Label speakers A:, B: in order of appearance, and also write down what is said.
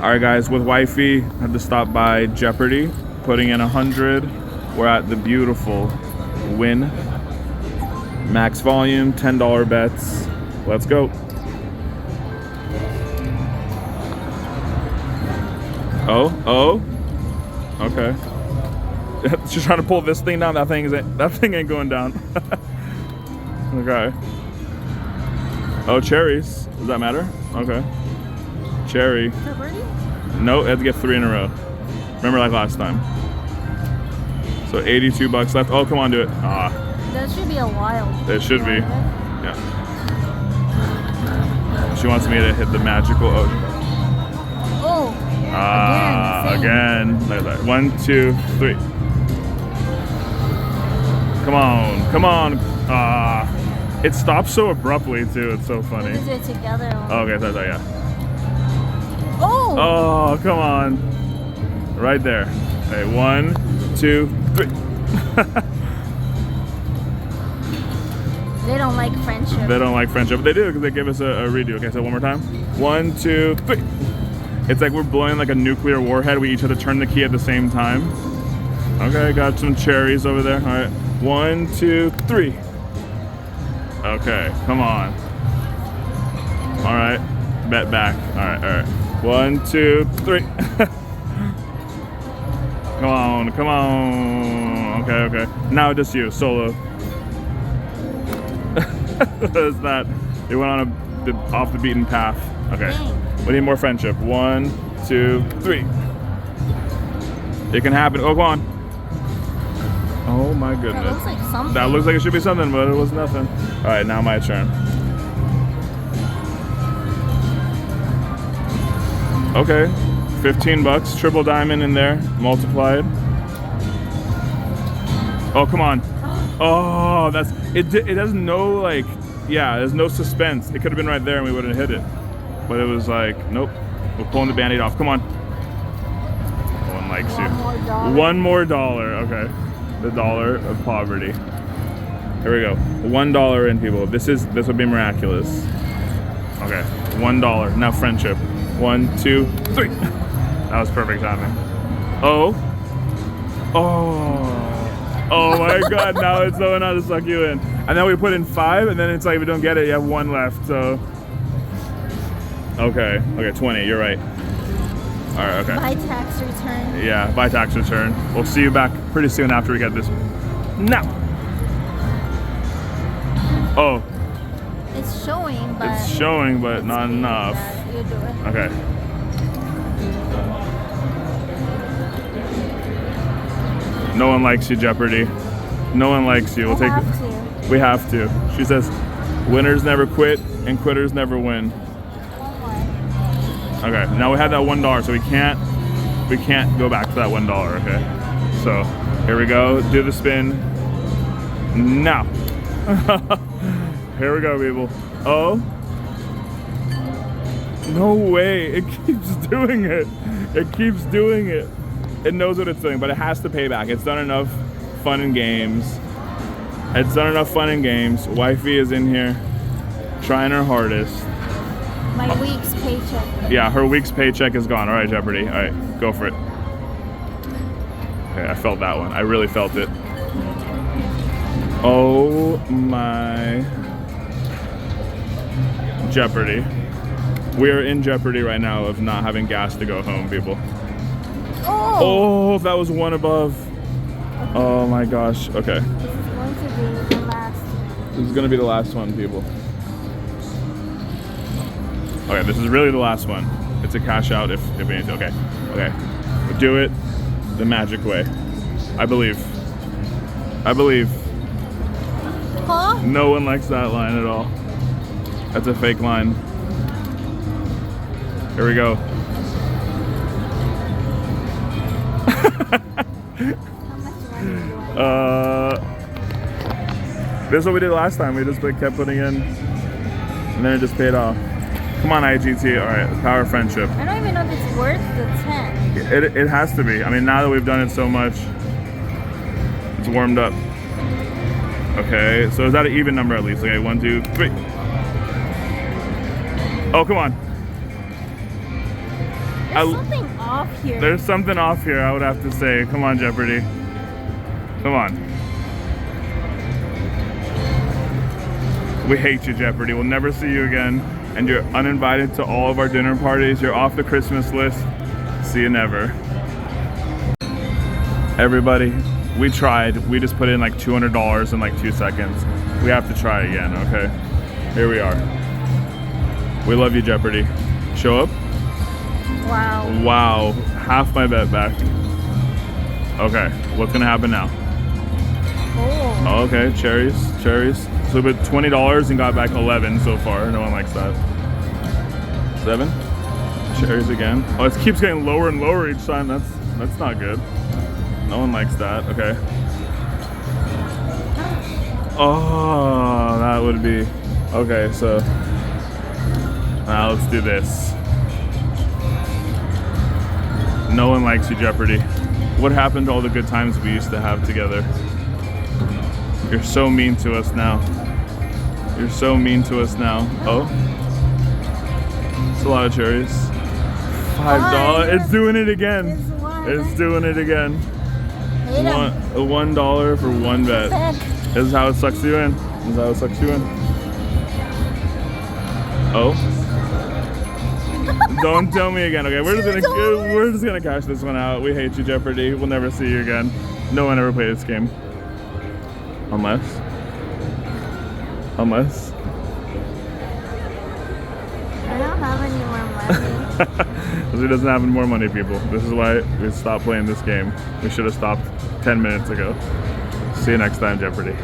A: All right, guys, with wifey, I had to stop by Jeopardy, putting in 100. We're at the beautiful win. Max volume, $10 bets. Let's go. Oh. Okay. She's trying to pull this thing down. That thing ain't going down. Okay. Oh, cherries. Does that matter? Okay. Cherry. No, I had to get 3 in a row. Remember like last time. So 82 bucks left. Oh, come on, do it. Ah.
B: That should be a wild.
A: It should be. Yeah. She wants me to hit the magical.
B: Oh.
A: Again. Look at that. 1, 2, 3. Come on. It stops so abruptly too. It's so funny.
B: We do it together.
A: Okay, so yeah.
B: Oh,
A: come on. Right there. Okay, 1, 2, 3.
B: They don't like friendship.
A: They don't like friendship, but they do because they give us a redo. Okay, so one more time. 1, 2, 3. It's like we're blowing like a nuclear warhead. We each have to turn the key at the same time. Okay, got some cherries over there. All right, 1, 2, 3. Okay, come on. All right, bet back. All right. 1, 2, 3. Come on. Okay. Now just you, solo. What is that? They went on off the beaten path. Okay. We need more friendship. 1, 2, 3. It can happen. Oh, come on. Oh my goodness.
B: That looks like something.
A: That looks like it should be something, but it was nothing. All right, now my turn. Okay, 15 bucks, triple diamond in there, multiplied. Oh, come on. Oh, it has no like, yeah, there's no suspense. It could have been right there and we would have hit it. But it was like, nope, we're pulling the Band-Aid off. Come on. No one likes you. $1 more. Okay, the dollar of poverty. Here we go, $1 in, people. This would be miraculous. Okay, $1, now friendship. 1, 2, 3. That was perfect timing. Oh my God, now it's knowing how to suck you in. And then we put in 5, and then it's like, if you don't get it, you have 1 left, so. Okay, 20, you're right. All right, okay.
B: Buy tax return.
A: Yeah, buy tax return. We'll see you back pretty soon after we get this. Now. Oh.
B: It's showing, but
A: not enough.
B: Yeah, you do it.
A: Okay. No one likes you, Jeopardy. No one likes you. We have to. She says, winners never quit and quitters never win. Okay, now we have that $1, so we can't go back to that $1, okay? So, here we go, do the spin. Now. Here we go, people. Oh. No way, it keeps doing it. It knows what it's doing, but it has to pay back. It's done enough fun and games. Wifey is in here trying her hardest.
B: My week's paycheck.
A: Yeah, her week's paycheck is gone. All right, Jeopardy. All right, go for it. Okay, I felt that one. I really felt it. Oh my Jeopardy. We are in jeopardy right now of not having gas to go home, people. Oh, that was 1 above. Oh my gosh. Okay. This is going to be the last one, people. Okay, this is really the last one. It's a cash out if we need to. Okay. We'll do it the magic way. I believe.
B: Huh?
A: No one likes that line at all. That's a fake line. Here we go. This is what we did last time. We just kept putting in, and then it just paid off. Come on, IGT. All right, power of friendship.
B: I don't even know if it's worth the 10.
A: It has to be. I mean, now that we've done it so much, it's warmed up. Okay, so is that an even number at least? Okay, 1, 2, 3. Oh, come on.
B: There's something off here.
A: There's something off here, I would have to say. Come on, Jeopardy. Come on. We hate you, Jeopardy. We'll never see you again. And you're uninvited to all of our dinner parties. You're off the Christmas list. See you never. Everybody, we tried. We just put in like $200 in like 2 seconds. We have to try again, okay? Here we are. We love you, Jeopardy. Show up.
B: Wow.
A: Wow. Half my bet back. Okay, what's gonna happen now?
B: Oh.
A: Okay, cherries. So we put $20 and got back 11 so far. No one likes that. 7. Cherries again. Oh, it keeps getting lower and lower each time. That's not good. No one likes that. Okay. Oh, that would be okay. So now let's do this. No one likes you, Jeopardy. What happened to all the good times we used to have together? You're so mean to us now. You're so mean to us now. Oh, it's a lot of cherries. $5. It's doing it again. It's doing it again. $1 for one bet. This is how it sucks you in. This is how it sucks you in. Oh. Don't tell me again. Okay, we're just gonna cash this one out. We hate you, Jeopardy. We'll never see you again. No one ever played this game. Unless.
B: I don't have any more money.
A: Because he doesn't have any more money, people. This is why we stopped playing this game. We should have stopped 10 minutes ago. See you next time, Jeopardy.